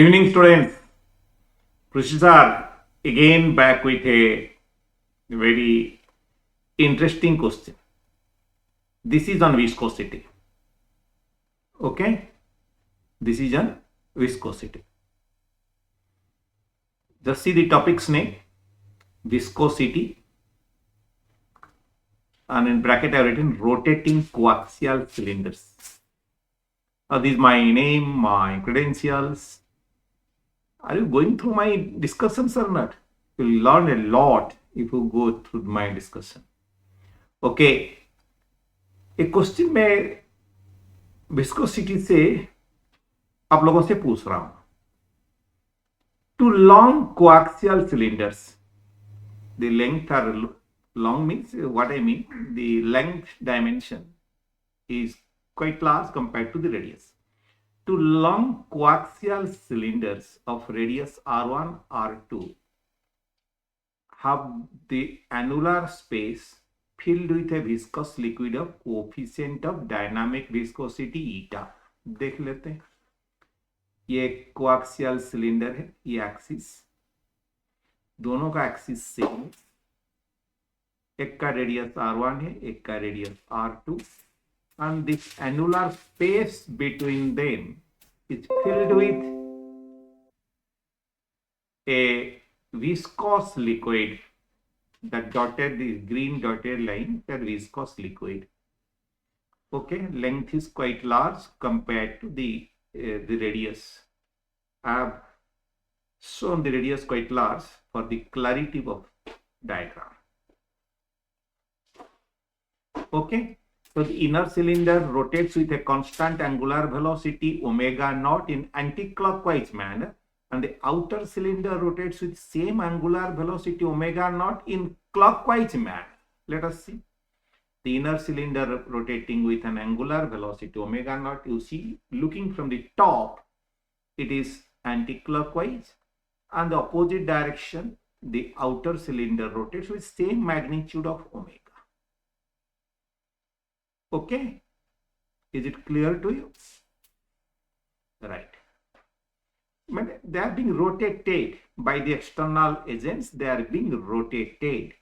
Evening, students. Prashizar again back with a very interesting question. This is on viscosity. Okay, this is on viscosity. Just see the topic's name, viscosity, and in bracket I have written rotating coaxial cylinders. This is my name, my credentials. Are you going through my discussions or not? You'll learn a lot if you go through my discussion. Okay, एक question मैं viscosity से आप लोगों से पूछ रहा हूं. Two long coaxial cylinders, the length are long means what I mean, the length dimension is quite large compared to the radius. To long coaxial cylinders of radius r1, r2 have the annular space filled with a viscous liquid of coefficient of dynamic viscosity eta. देख लेते हैं. ये coaxial cylinder है, ये axis, दोनों का axis same है. एक का रेडियस r1 है, एक का radius r2, and the annular space between them is filled with a viscous liquid. That dotted, the green dotted line, that viscous liquid. Okay, length is quite large compared to the radius. I have shown the radius quite large for the clarity of diagram. Okay, so the inner cylinder rotates with a constant angular velocity omega naught in anti-clockwise manner, and the outer cylinder rotates with same angular velocity omega naught in clockwise manner. Let us see. The inner cylinder rotating with an angular velocity omega naught, you see, looking from the top, it is anti-clockwise, and the opposite direction, the outer cylinder rotates with same magnitude of omega. Okay, is it clear to you? Right. They are being rotated by the external agents. They are being rotated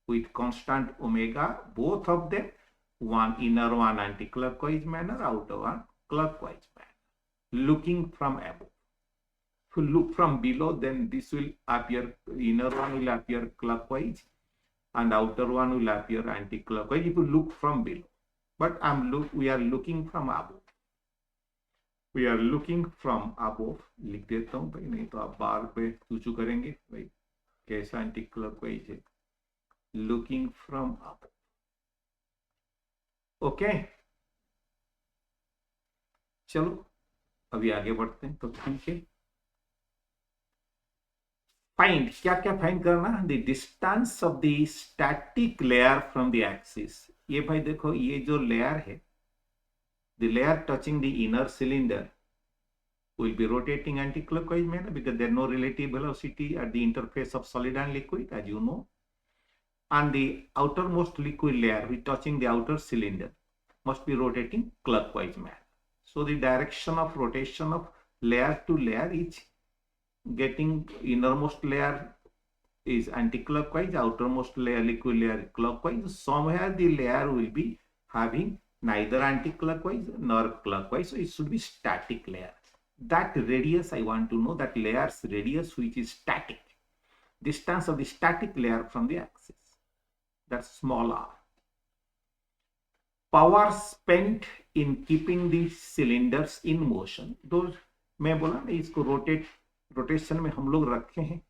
with constant omega, both of them, one inner one anti-clockwise manner, outer one clockwise manner, looking from above. If you look from below, then this will appear, inner one will appear clockwise and outer one will appear anti-clockwise if you look from below. But we are looking from above. We are looking from above. लिख देता हूं भाई, नहीं तो आप बार पे चूचू करेंगे भाई कैसा एंटी क्लॉकवाइज है. Looking from above. Okay, चलो अभी आगे बढ़ते हैं. तो ठीक है, फाइंड, क्या क्या फाइंड करना. The distance of the static layer from the axis. ये भाई देखो, ये जो लेयर है, the layer touching the inner cylinder will be rotating anti-clockwise manner because there is no relative velocity at the interface of solid and liquid, as you know. And the outermost liquid layer which touching the outer cylinder must be rotating clockwise manner. So the direction of rotation of layer to layer is getting innermost layer is anti-clockwise, outermost layer liquid layer clockwise. Somewhere the layer will be having neither anti-clockwise nor clockwise, so it should be static layer. That radius I want to know, that layer's radius which is static, distance of the static layer from the axis, that's small r. Power spent in keeping the cylinders in motion. Those मैं बोला ना, इसको rotation में हम लोग रखे हैं.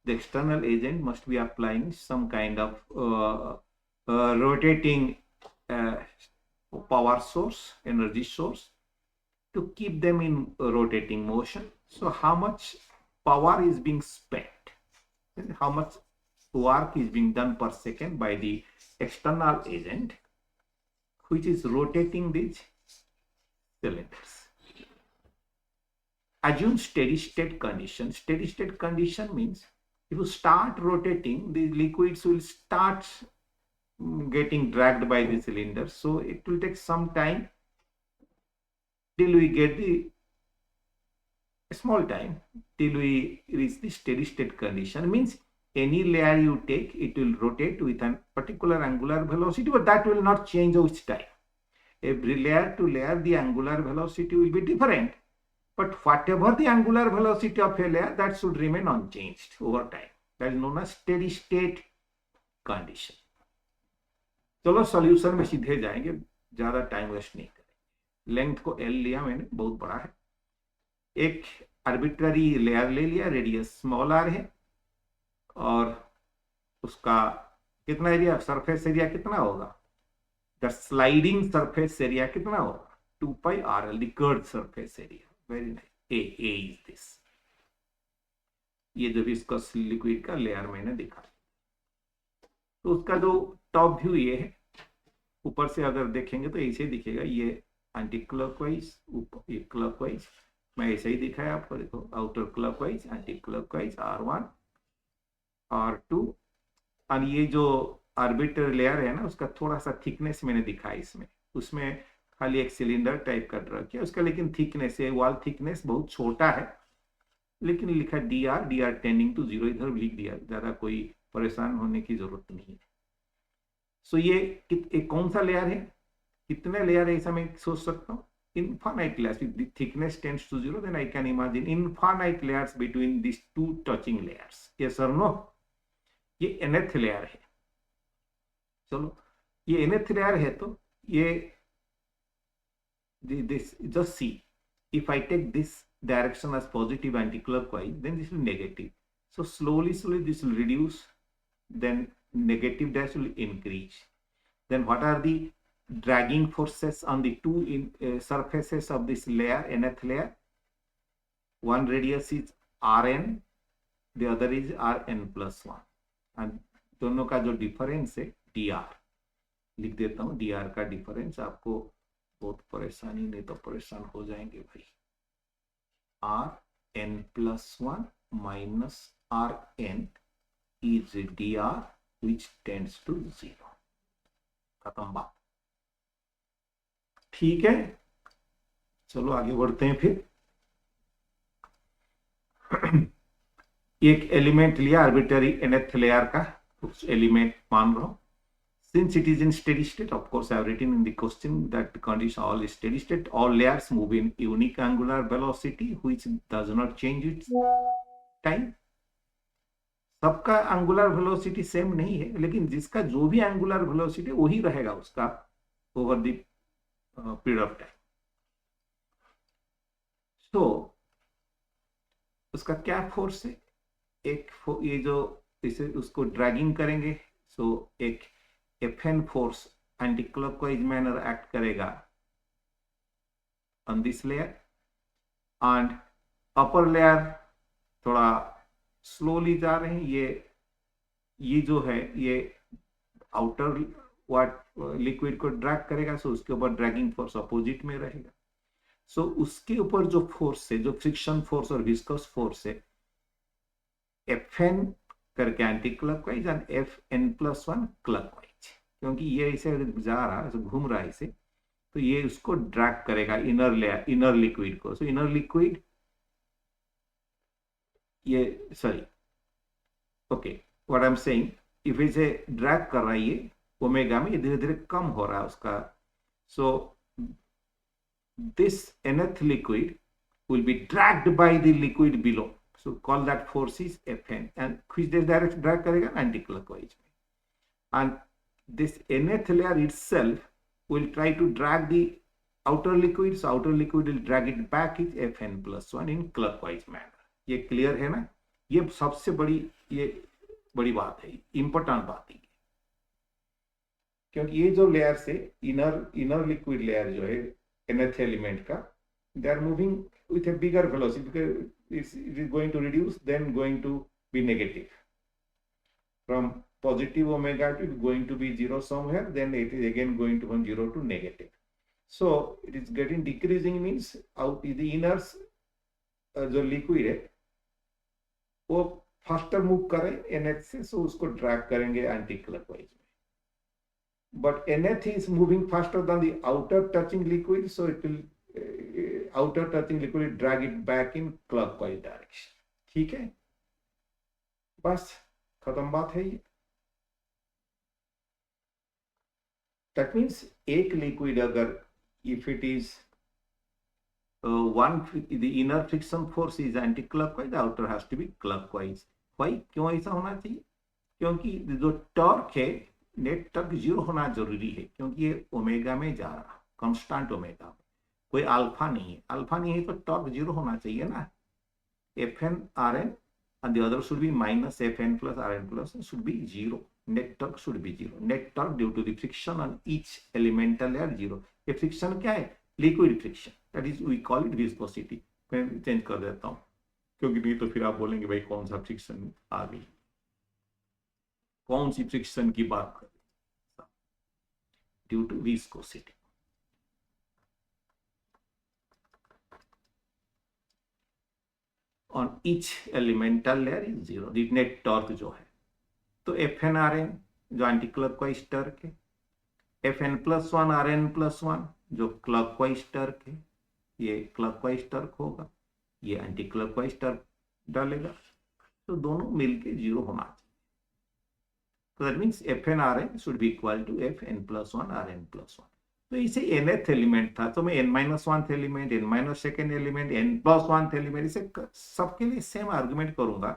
The external agent must be applying some kind of rotating power source, energy source, to keep them in rotating motion. So how much power is being spent, how much work is being done per second by the external agent which is rotating these cylinders. Assume steady state condition. Steady state condition means if you start rotating, the liquids will start getting dragged by the cylinder. So it will take some time till we get the small time till we reach the steady state condition. Means any layer you take, it will rotate with a particular angular velocity, but that will not change with time. Every layer to layer, the angular velocity will be different, but whatever the angular velocity of a layer, that should remain unchanged over time. That is known as steady state condition. चलो solution में सीधे जाएंगे, ज्यादा time waste नहीं करेंगे। Length को L लिया मैंने, बहुत बड़ा है। एक आर्बिट्ररी लेयर ले लिया, रेडियस स्मॉल r है, और उसका कितना एरिया, सरफेस एरिया कितना होगा, द स्लाइडिंग सरफेस एरिया कितना होगा, 2 pi RL, the curved surface area. Very nice, A is this. ये जो विस्कस लिक्विड का लेयर मैंने दिखा, तो उसका जो टॉप व्यू ये है। ऊपर से अगर देखेंगे तो ऐसे दिखेगा, ये एंटी क्लॉकवाइज, ऊपर ये क्लॉकवाइज, मैं ऐसे ही दिखाया आपको। देखो, outer clockwise, anti clockwise, R1 R2, और ये जो आर्बिट्ररी लेयर है ना, उसका थोड़ा सा थिकनेस मैंने दिखाया इसमें। उसमें खाली एक सिलेंडर टाइप का ड्रा किया उसका, लेकिन थिकनेस है, वॉल थिकनेस बहुत छोटा है, लेकिन लिखा DR टेंडिंग टू 0, इधर लिख दिया, ज्यादा कोई परेशान होने की जरूरत नहीं है। सो ये कौन सा लेयर है, कितने लेयर है, ऐसा मैं सोच सकता हूँ। Infinite layers, if the thickness tends to 0, then I can imagine infinite layers between these two touching layers. Yes or no? ये nth layer है। चलो, ये nth layer है, तो ये this, just see, if I take this direction as positive anti-clockwise, then this will negative. So slowly this will reduce, then negative dash will increase. Then what are the dragging forces on the two surfaces of this layer, nth layer? One radius is Rn, the other is Rn plus 1, and दोनों का जो difference है dr, लिख देता हूँ। dr का difference, आपको बहुत परेशानी, नहीं तो परेशान हो जाएंगे भाई। Rn plus 1 minus Rn is dr which tends to 0। खत्म बात, ठीक है। चलो आगे बढ़ते हैं फिर। एक एलिमेंट लिया आर्बिट्ररी nth लेयर का, कुछ एलिमेंट मान रहा हूं। Since it is in steady state, of course I have written in the question that the condition all is steady state, all layers move in unique angular velocity which does not change its time। सबका angular velocity same नहीं है, लेकिन जिसका जो भी angular velocity वही रहेगा उसका over the period of time. तो उसका क्या फोर्स है, एक ये जो इसे उसको ड्रैगिंग करेंगे, सो एक Fn force anti clockwise manner act करेगा on this layer, and upper layer थोड़ा स्लोली जा रहे हैं। ये जो है, ये आउटर लिक्विड को ड्रैग करेगा, सो उसके ऊपर ड्रैगिंग फोर्स अपोजिट में रहेगा। सो उसके ऊपर जो फोर्स है, जो फ्रिक्शन फोर्स और विस्कस फोर्स है, Fn करके anti clockwise and Fn plus 1 clockwise, क्योंकि ये ऐसे जा रहा है, घूम रहा है इसे, तो ये उसको ड्रैग करेगा इनर लेयर, इनर लिक्विड को। सो इनर लिक्विड, ये sorry, okay, what I am saying, if इसे ड्रैग कर रहा है ये ओमेगा में, ये धीरे धीरे कम हो रहा है उसका। So this nth liquid will be dragged by the liquid below, so call that force is Fn, and which direction drag करेगा, anti-clockwise में, and this nth layer itself will try to drag the outer liquid, so outer liquid will drag it back is Fn plus 1 in clockwise manner। ये clear है ना? ये सबसे बड़ी बात है, इंपॉर्टेंट बात है, क्योंकि ये जो लेयर से इनर लिक्विड लेयर जो है nth एलिमेंट का, they are moving with a bigger velocity because it is going to reduce, then going to be negative from positive omega to going to be 0 somewhere, then it is again going to from 0 to negative। So it is getting decreasing, means out the inners जो liquid है वो faster move करे nth से, सो उसको drag करेंगे anti clockwise में। But nth is moving faster than the outer touching liquid, so it will outer touching liquid drag it back in clockwise direction. ठीक है, बस खत्म बात है ये. दैट मीन्स एक लिक्विड अगर if it is one the inner friction force is anti-clockwise, the outer has to be clockwise. Why? क्यों ऐसा होना चाहिए? क्योंकि जो टॉर्क है नेट टॉर्क जीरो होना जरूरी है, क्योंकि ये ओमेगा में जा रहा, कांस्टेंट ओमेगा में, कोई अल्फा नहीं है. अल्फा नहीं है तो टॉर्क जीरो होना चाहिए ना. F N R N and the other should be minus Fn plus Rn plus should be zero. Net torque should be zero. Net torque due to the friction on each elemental layer zero. ये friction क्या है? Liquid friction. That is we call it viscosity. मैं change कर देता हूँ क्योंकि नहीं तो फिर आप बोलेंगे भाई कौन सा फ्रिक्शन आ गई, कौन सी फ्रिक्शन की बात कर रहे? Due to viscosity. on each elemental layer is zero. the net torque जो है तो एफ एन आर एन जो एंटी क्लॉकवाइज टर्क है, F N plus one R N plus one जो क्लॉकवाइज टर्क है, ये क्लॉकवाइज टर्क होगा, ये एंटी क्लॉकवाइज टर्क डालेगा, तो दोनों मिलके जीरो होना चाहिए. तो that means F N R N should be equal to F N plus one R N plus one. तो इसे nth एलिमेंट था तो मैं n minus one element, n minus second element, n plus one element, इसे सबके लिए same argument करूंगा.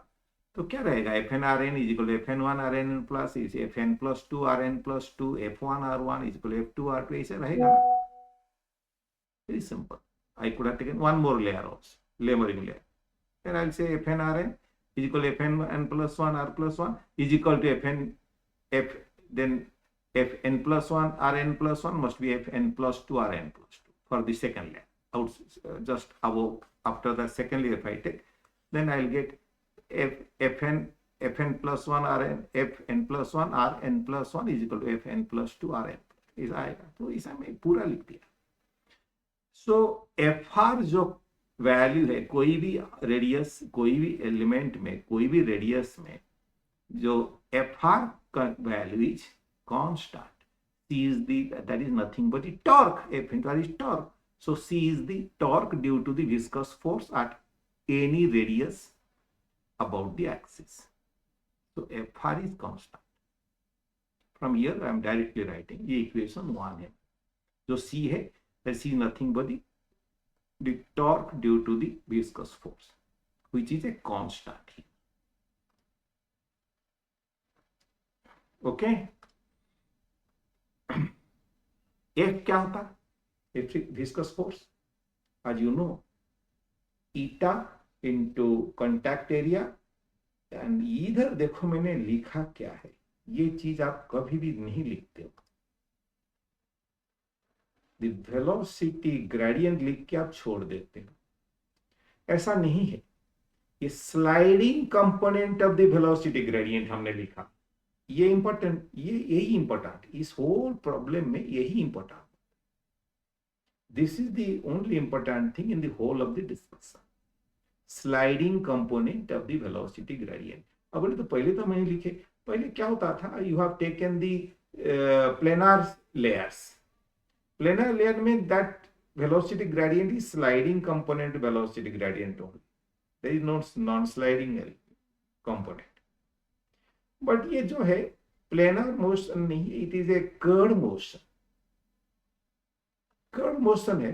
तो क्या रहेगा? F N R N is equal F N one R N plus F N plus two R N plus to, F one R one is equal F two R two, ऐसे रहेगा. Very simple. I could have taken one more layer also, laminar layer. Then I will say F N R N is equal F N N plus one R plus one is equal to F N F, then fn plus 1 rn plus 1 must be fn plus 2 rn plus 2 for the second layer. Out just above, after the second layer if I take, then I'll get fn plus 1 rn, fn plus 1 rn plus 1 is equal to fn plus 2 rn. इस आएगा. तो इसे मैं पूरा लिख दिया. सो fr जो value है, कोई भी रेडियस, कोई भी एलिमेंट में, कोई भी रेडियस में जो fr का value is constant. C is that is nothing but the torque. F that is torque. So C is the torque due to the viscous force at any radius about the axis. So Fr is constant. From here I am directly writing ये equation 1 है. जो C है, that C is nothing but the torque due to the viscous force, which is a constant. Okay. F क्या होता है? Viscous force, as you know, eta into contact area. And इधर देखो मैंने लिखा क्या है, ये चीज आप कभी भी नहीं लिखते हो. द वेलोसिटी ग्रेडियंट लिख के आप छोड़ देते हो. ऐसा नहीं है. ये sliding component of the velocity gradient हमने लिखा. ये इंपॉर्टेंट, ये यही इंपॉर्टेंट, इस होल प्रॉब्लम में यही important. This is the only important thing in the whole of the discussion. Sliding component of the velocity gradient. अब तो पहले तो मैंने लिखे, पहले क्या होता था, you have taken the planar layers. Planar layer में that velocity gradient is sliding component velocity gradient only. There is not non sliding component. But ये जो है प्लेनर मोशन नहीं, it is a curve motion. Curve motion है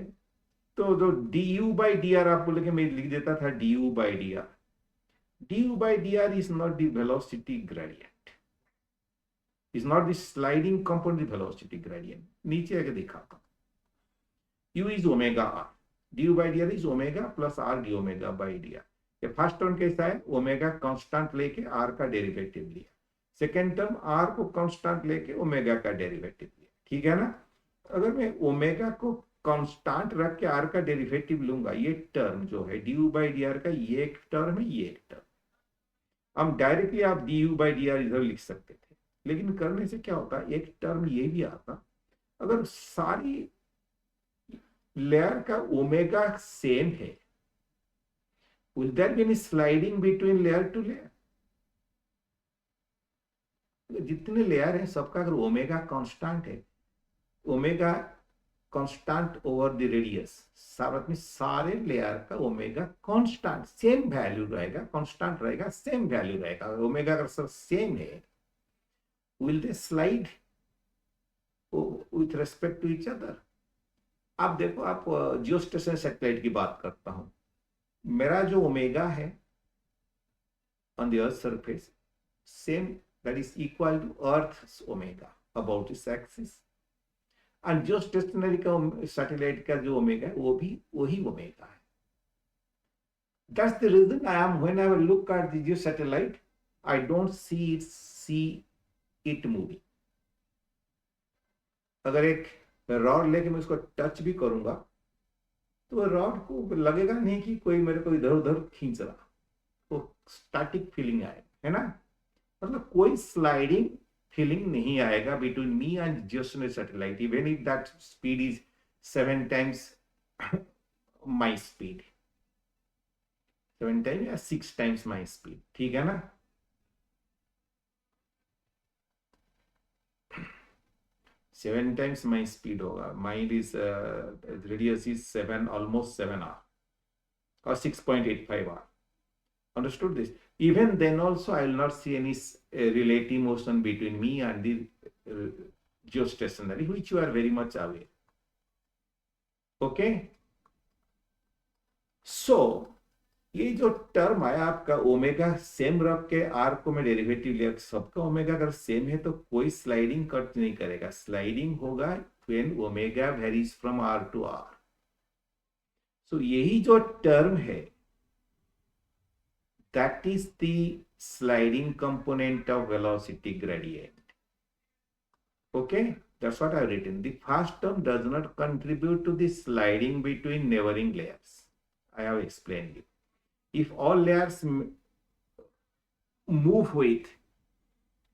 तो जो du by dr आपको लेके मैं लिख देता था du by dr. du by dr is not the velocity gradient, is not the sliding component velocity gradient. नीचे आके दिखाता हूं. u is omega r, du by dr is omega plus r d omega by dr. ये first term कैसा है? Omega constant लेके r का derivative लिया. सेकेंड टर्म r को कांस्टेंट लेके ओमेगा का डेरिवेटिव लिया. ठीक है ना? अगर मैं ओमेगा को कांस्टेंट रख के r का डेरिवेटिव लूंगा, ये टर्म जो है du by dr का, ये एक टर्म है, ये एक टर्म. हम डायरेक्टली आप du by dr इधर लिख सकते थे, लेकिन करने से क्या होता, एक टर्म ये भी आता. अगर सारी लेयर का ओमेगा सेम है, will there be any sliding between layer to layer? जितने लेयर है सबका अगर ओमेगा कांस्टेंट है, omega constant over the radius, साथ में सारे लेयर का ओमेगा कांस्टेंट सेम वैल्यू रहेगा, कांस्टेंट रहेगा, सेम वैल्यू रहेगा। ओमेगा अगर सब सेम है, will they slide with respect to each other? आप देखो, आप जियोस्टेशन सैटेलाइट की बात करता हूं, मेरा जो ओमेगा है on the earth's surface, same, that is equal to earth's omega about its axis, and जो स्टेशनरी का सैटेलाइट का जो ओमेगा है वो भी वही ओमेगा है। That's the reason I am, whenever I look at the geo satellite, I don't see it moving. अगर एक रॉड लेके मैं उसको टच भी करूंगा तो रॉड को लगेगा नहीं कि कोई मेरे को इधर उधर खींच रहा, तो स्टैटिक फीलिंग आएगा, है ना? मतलब कोई स्लाइडिंग फीलिंग नहीं आएगा between me and geostationary satellite, even if that speed is 7 times my speed, 7 times या 6 times माई स्पीड, ठीक है ना? सेवन टाइम्स माई स्पीड होगा, mind is radius is 7, almost 7 hour or 6.85 hour. Understood this? Even then also I will not see any relative motion between me and the geostationary, which you are very much aware. Okay? So ये जो term है आपका omega same रख के are को मैं derivative लिया, सबका ओमेगा अगर सेम है तो कोई स्लाइडिंग कट नहीं करेगा, स्लाइडिंग होगा when omega varies from R to R. So यही जो टर्म है, that is the sliding component of velocity gradient. Okay, that's what I've written. The first term does not contribute to the sliding between neighboring layers. I have explained it. If all layers move with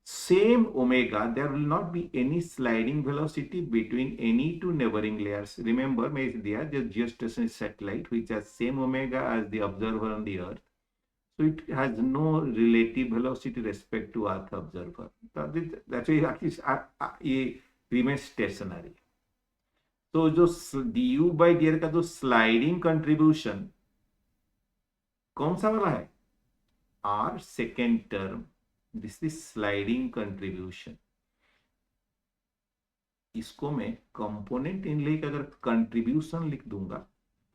same omega, there will not be any sliding velocity between any two neighboring layers. Remember, there is the geostationary satellite which has same omega as the observer on the earth. So it has no relative velocity respect to Earth observer. That's why it remains stationary. तो जो du by dr का जो sliding contribution कौन सा वाला है? R second term, this is sliding contribution. इसको मैं कंपोनेंट इन लेके अगर कंट्रीब्यूशन लिख दूंगा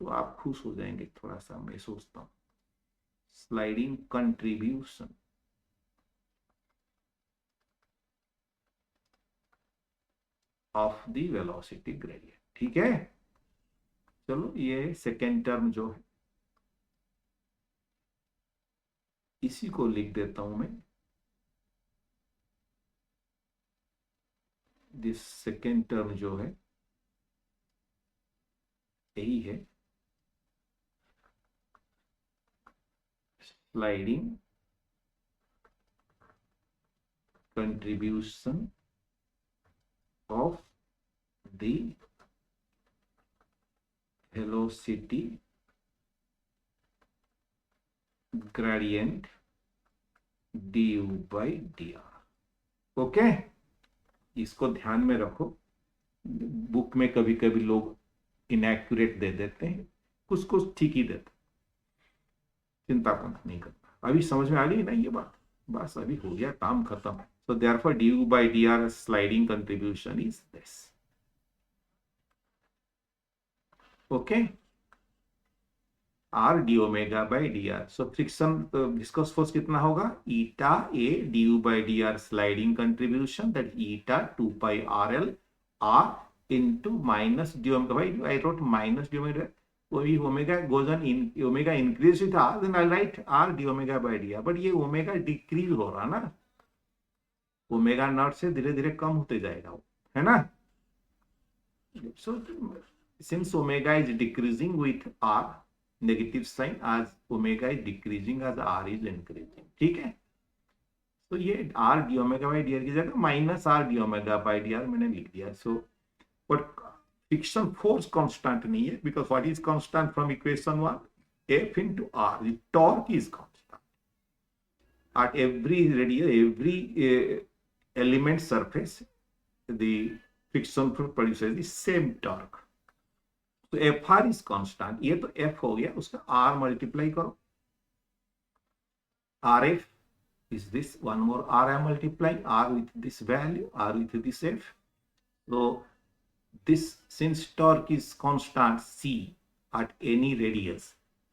तो आप खुश हो जाएंगे थोड़ा सा, मैं सोचता हूं। Sliding contribution of the velocity gradient, ठीक है? चलो ये सेकेंड टर्म जो है इसी को लिख देता हूं मैं, दिस सेकेंड टर्म जो है यही है sliding contribution of the velocity gradient du by dr. Okay, इसको ध्यान में रखो, बुक में कभी कभी लोग इनएक्यूरेट दे देते हैं, कुछ कुछ ठीक ही देते, चिंता नहीं करना। अभी समझ में आ गई ना ये बात? बस अभी हो गया, काम खत्म। So therefore du by dr sliding contribution is this. Okay, r d omega by dr। So friction viscous force कितना होगा? eta a du by dr sliding contribution, that eta 2 pi rl r into minus d omega by, I wrote minus d omega, if omega goes on in, omega increase with r, then I'll write r d omega by dr, but ये omega decrease हो रहा ना, omega naught से धीरे धीरे कम होते जाएगा, है ना? So since omega is decreasing with r, negative sign, as omega is decreasing as r is increasing, ठीक है? तो ये r d omega by dr की जगह minus r d omega by dr मैंने लिख दिया। So but friction force constant नहीं है, because what is constant from equation 1? F into r, the torque is constant at every radius, every element surface, the friction produces the same torque, तो F R is constant, ये तो F हो गया, उसका are multiply करो, R F is this, one more r I am multiplying, r with this value, r with this f. So this, since torque is constant c at any radius,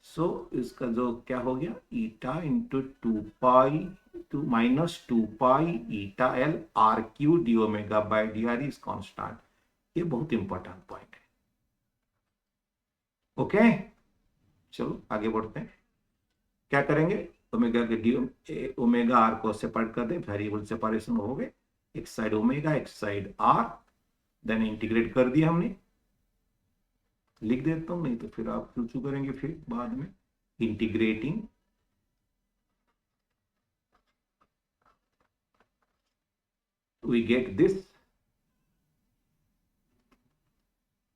so इसका जो क्या हो गया, eta into 2 pi to minus 2 pi eta l r q d omega by dr is constant. ये बहुत important point है। Okay, चलो आगे बढ़ते हैं। क्या करेंगे, ओमेगा के डी ओमेगा आर को सेपरेट कर दें, वेरिएबल सेपरेशन हो गए, एक साइड ओमेगा एक साइड आर, देन इंटीग्रेट कर दिया हमने। लिख देता हूं, नहीं तो फिर आप चूचू करेंगे फिर बाद में। Integrating we get this,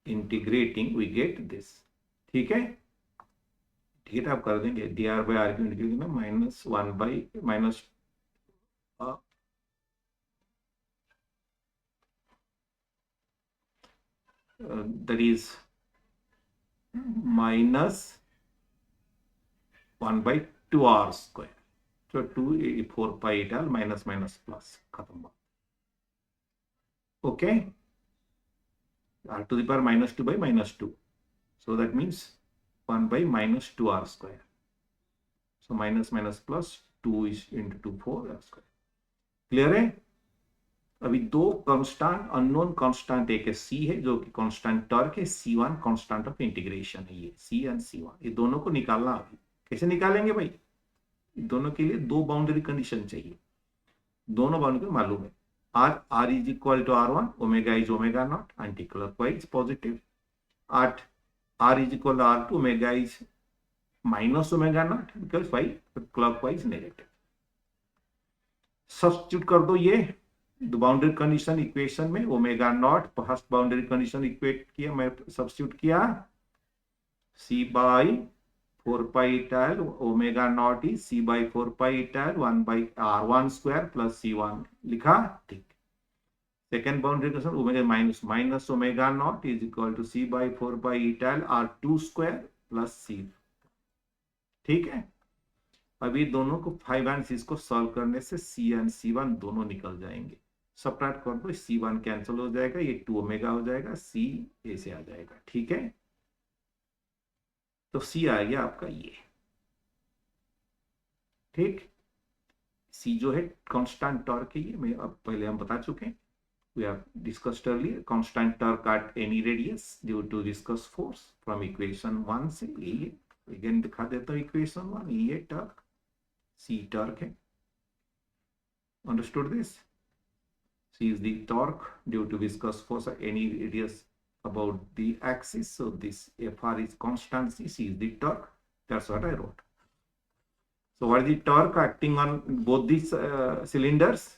integrating we get this, ठीक है। ठीक है, आप कर देंगे डी आर बाई आर की इंटीग्रेट ना, minus one by minus that is minus 1 by 2r square, so 2 4 pi eta minus minus plus, खत्म बात। Okay, r to the power minus 2 by minus 2, so that means 1 by minus 2r square, so minus minus plus 2 is into 2 4r square। Clear है। अभी दो constant unknown constant, एक है c है जो कि कांस्टेंट टॉर्क है, c1 कांस्टेंट ऑफ इंटीग्रेशन है, ये c एंड c1, ये दोनों को निकालना। अभी कैसे निकालेंगे भाई, दोनों के लिए दो बाउंड्री कंडीशन चाहिए, दोनों बाउंड्री मालूम है। r is equal to r1, omega is omega naught, anti-clockwise positive, at r is equal to r2, omega is minus omega naught, because why, clockwise negative। Substitute कर दो ये बाउंड्री कंडीशन इक्वेशन में, omega not first boundary condition equate किया, मैं substitute किया, c by 4 pi tile omega not is c by 4 pi tile 1 by r1 square plus c1 लिखा, ठीक। Second boundary condition omega minus minus omega not is equal to c by 4 pi tile r2 square plus c, ठीक है। अभी दोनों को 5 and 6 को solve करने से c एंड c1 दोनों निकल जाएंगे, सबट्रैक्ट कर दो, c1 कैंसिल हो जाएगा, ये 2 ओमेगा हो जाएगा, c ऐसे आ जाएगा, ठीक है। तो c आ गया आपका ये, ठीक। c जो है कांस्टेंट टॉर्क है, ये मैं अब पहले हम बता चुके हैं, we have discussed earlier, constant torque at any radius due to viscous force from equation 1 से, ये again दिखा देता हूँ equation 1, ये टॉर्क c torque है, understood this, c is the torque due to viscous force at any radius about the axis, so this fr is constant, c is the torque, that's what I wrote। So what is the torque acting on both these cylinders?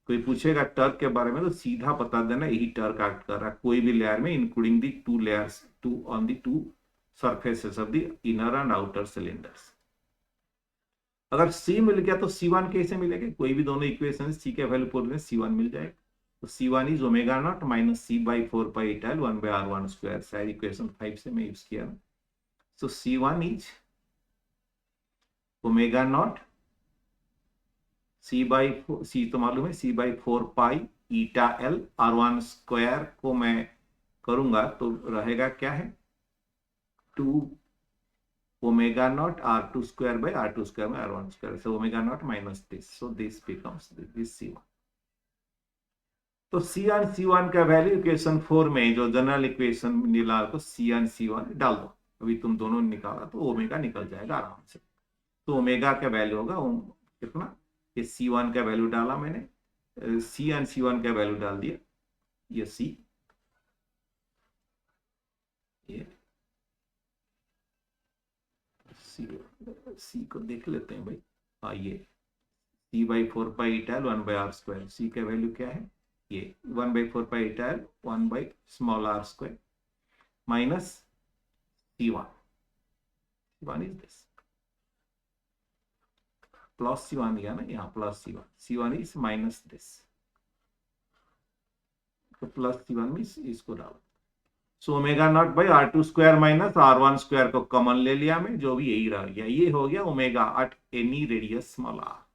कोई पूछेगा Turk के बारे में तो सीधा बता देना यही टर्क एक्ट कर रहा है कोई भी लेयर में, including the two layers to on the two surfaces of the inner and outer cylinders. अगर c मिल गया तो c1 कैसे मिलेगा, कोई भी दोनों इक्वेशन c के वैल्यू पुट में c1 मिल जाएगा, तो c1 is omega not minus c by 4 pi tile 1 by r1 square, शायद इक्वेशन 5 से मैं यूज किया ना। So c1 is omega not c तो मालूम है c by 4 pi eta L r1 square को मैं करूंगा तो रहेगा क्या है 2 omega naught r2 square by r2 square में r1 square, so omega not minus this, so this becomes this c1। तो c एंड c1 का वैल्यू इक्वेशन 4 में जो जनरल इक्वेशन मिला तो c एंड c1 डाल दो, अभी तुम दोनों निकाला तो ओमेगा निकल जाएगा आराम से। तो ओमेगा का वैल्यू होगा कितना, ये c1 का वैल्यू डाला मैंने, c एंड c1 का वैल्यू डाल दिया, ये c, ये c को देख लेते हैं भाई, आइए c by 4 pi eta l 1 by r square, c का वैल्यू क्या है, ये 1 by 4 pi eta l 1 by small r square minus c1 is this, plus c1 दिया ना यहाँ, plus c1 is minus this, तो प्लस c1 में इसको डालो, so omega not by R two square minus R one square को common ले लिया मैं, जो भी यही रह गया, ये हो गया omega at any radius small R.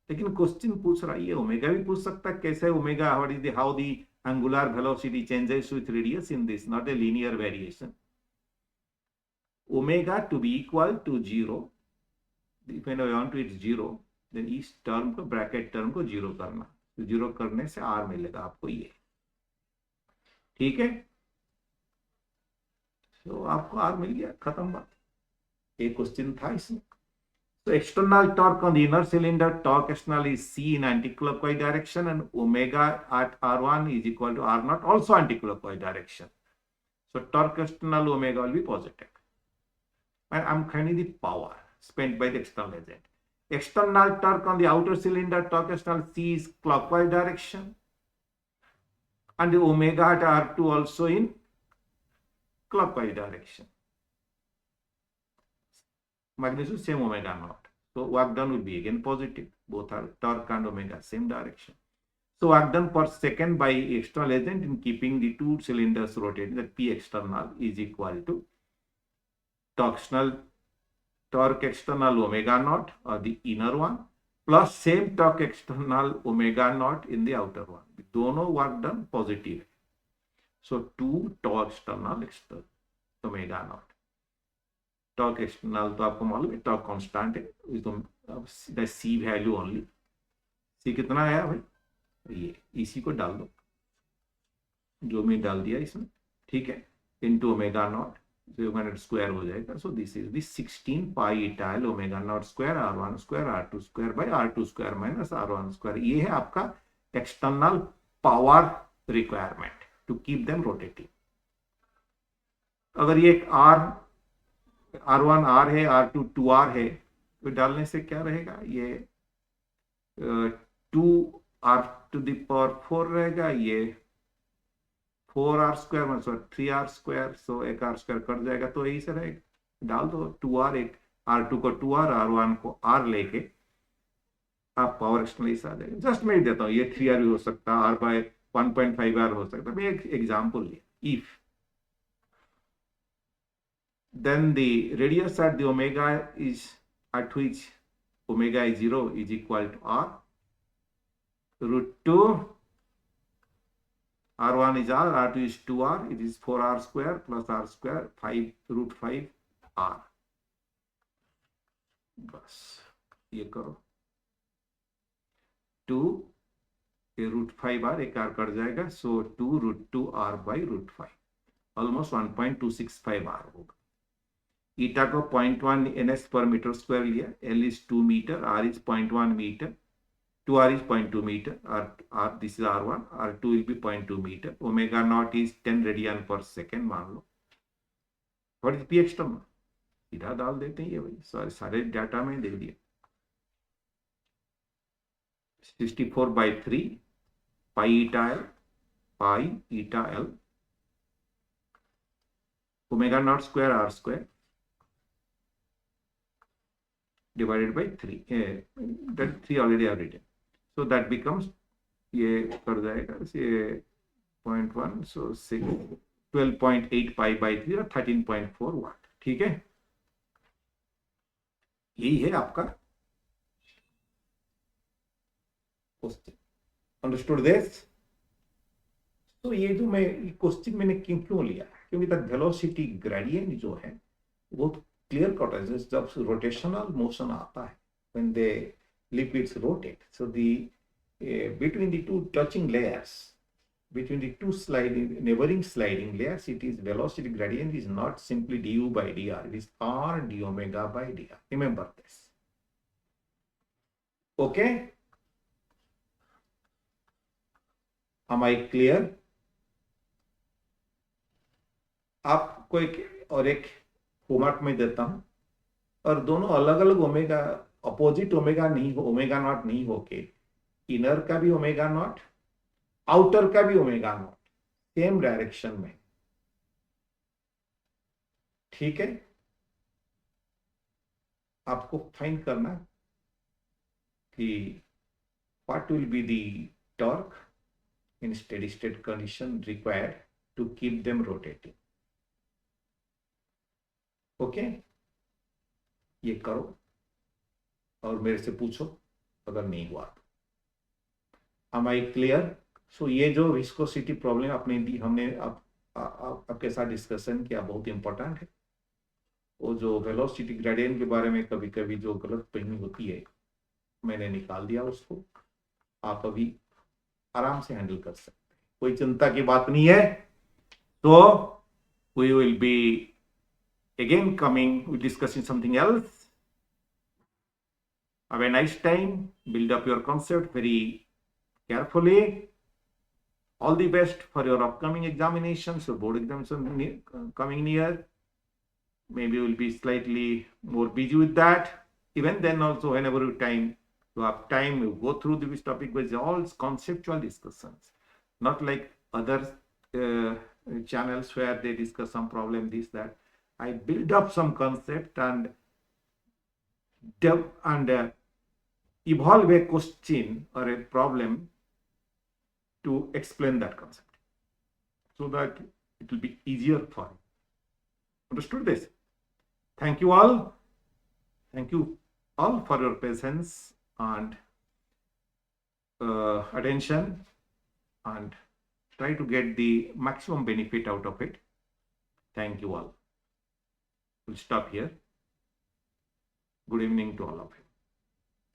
लेकिन क्वेश्चन पूछ रहा है, ये ओमेगा भी पूछ सकता है, कैसे omega, what is the how the angular velocity changes with radius in this, not a linear variation. Omega to be equal to 0, if I want to it's 0, then इस टर्म को, ब्रैकेट टर्म को 0 करना, तो 0 करने से r मिलेगा आपको ये, ठीक है। तो आपको r मिल गया, खत्म बात। एक क्वेश्चन था इसमें। So external torque on the inner cylinder, torque external is C in anticlockwise direction, and omega at R1 is equal to R0, also anticlockwise direction. So torque external omega will be positive. And I'm finding the power spent by the external agent. External torque on the outer cylinder, torque external C is clockwise direction, and the omega at R2 also in clockwise direction. Magnitude same omega naught. So work done will be again positive. Both are torque and omega same direction. So work done per second by external agent in keeping the two cylinders rotating, that P external is equal to torque external omega naught, or the inner one, plus same torque external omega naught in the outer one. दोनों work done positive. So 2 torque external omega naught. Torque external तो आपको मालूम है, torque constant है, तो सी value only. सी कितना आया भाई, ये इसी को डाल दो, जो मैं डाल दिया इसमें, ठीक है, इनटू ओमेगा नॉट, जो स्क्वायर हो जाएगा। So this is the 16 pi eta l omega not square R1 square R2 square by R2 square minus R1 square. ये है आपका external power requirement to keep them rotating. अगर ये R1 R है, R2 2R है, तो डालने से क्या रहेगा, ये 2R टू द पावर 4 रहेगा, ये 4R स्क्वायर मतलब 3R स्क्वायर, सो एक R स्क्वायर कट जाएगा, तो यही से रहेगा। डाल दो 2R, एक R2 को 2R, R1 को R लेके आप पावर एक्सटर्नल आ जाएगा। जस्ट मैं देता हूँ, ये 3R भी हो सकता है, R बाय 1.5R हो सकता है, मैं एक एग्जाम्पल लिया। If then the radius at the omega is at which omega is 0 is equal to R root 2, R1 is R, R2 is 2R, it is 4R square plus R square 5 root 5 R। बस ये करो, 2 ये root 5R, एक R कट जाएगा, so 2 root 2R by root 5, almost 1.265R होगा। Eta को 0.1 NS पर मीटर स्क्वायर लिया, L is 2 metre, R is 0.1 metre, 2R is 0.2 metre, R this is R1, R2 will be 0.2 metre, omega not is 10 radian पर second मान लो। What is P external, सीधा डाल देते हैं ये भाई, सारे डाटा में दे दिए। 64/3 pi eta L omega not square R square divided by 3, that 3 already I have written, so that becomes, ये कर जाएगा ये 0.1, so 12.8 पाई बाई 3 और 13.4 वाट, ठीक है। यही है आपका क्वेश्चन, अंडरस्टूड दिस। तो ये जो मैं क्वेश्चन मैंने क्यों लिया, क्योंकि द वेलोसिटी ग्रेडियंट जो है वो क्लियर कट है। जब रोटेशनल मोशन आता है, when the liquids rotate, so the between the two touching layers, between the two neighboring sliding layers, it is velocity gradient is not simply du by dr, it is r d omega by dr. Remember this, okay? Am I clear? आपको एक homework में देता हूं, और दोनों अलग अलग omega, opposite omega नहीं हो, ओमेगा नॉट नहीं होके इनर का भी ओमेगा नॉट, आउटर का भी ओमेगा नॉट, सेम डायरेक्शन में, ठीक है। आपको फाइंड करना कि what will be the torque in steady state condition required to keep them rotating. Okay, ये करो और मेरे से पूछो अगर नहीं हुआ तो। am I clear? सो ये जो विस्कोसिटी प्रॉब्लम हमने आपके साथ डिस्कशन किया बहुत इंपॉर्टेंट है। वो जो वेलोसिटी ग्रेडियंट के बारे में कभी कभी जो गलत फहमी होती है, मैंने निकाल दिया उसको। आप अभी आराम से हैंडल कर सकते हैं, कोई चिंता की बात नहीं है। तो we will be again coming with discussing something else. Have a nice time. Build up your concept very carefully. All the best for your upcoming examinations. Your board examinations coming near. Maybe you will be slightly more busy with that. Even then also, whenever you have time, you go through this topic with all conceptual discussions, not like other channels where they discuss some problem, this, that. I build up some concept and evolve a question or a problem to explain that concept so that it will be easier for you. Understood this? Thank you all. Thank you all for your patience and attention, and try to get the maximum benefit out of it. Thank you all. We'll stop here. Good evening to all of you.